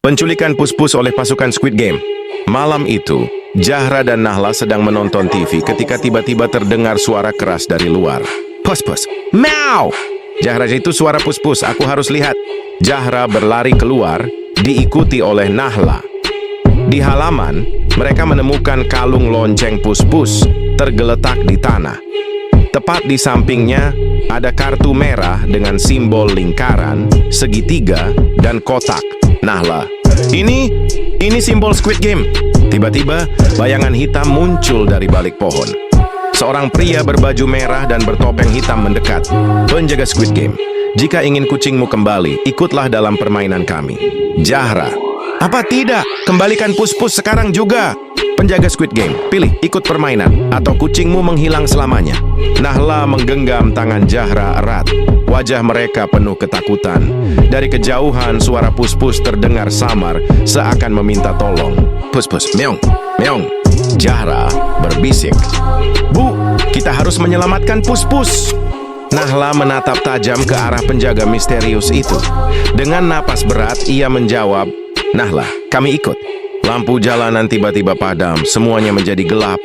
Penculikan Pus-Pus oleh pasukan Squid Game. Malam itu, Zahra dan Nahla sedang menonton TV ketika tiba-tiba terdengar suara keras dari luar. Pus-Pus, meow! Zahra, itu suara Pus-Pus, aku harus lihat. Zahra berlari keluar, diikuti oleh Nahla. Di halaman, mereka menemukan kalung lonceng Pus-Pus tergeletak di tanah. Tepat di sampingnya, ada kartu merah dengan simbol lingkaran, segitiga, dan kotak. Nahla, ini simbol Squid Game. Tiba-tiba, bayangan hitam muncul dari balik pohon. Seorang pria berbaju merah dan bertopeng hitam mendekat. Penjaga Squid Game, jika ingin kucingmu kembali, ikutlah dalam permainan kami. Zahra, apa tidak? Kembalikan Pus-Pus sekarang juga. Penjaga Squid Game, pilih ikut permainan atau kucingmu menghilang selamanya. Nahla menggenggam tangan Zahra erat. Wajah mereka penuh ketakutan. Dari kejauhan, suara Pus-Pus terdengar samar, seakan meminta tolong. Pus-Pus, meong, meong. Zahra berbisik, "Bu, kita harus menyelamatkan Pus-Pus." Nahla menatap tajam ke arah penjaga misterius itu. Dengan napas berat, ia menjawab, "Nahla, kami ikut." Lampu jalanan tiba-tiba padam, semuanya menjadi gelap.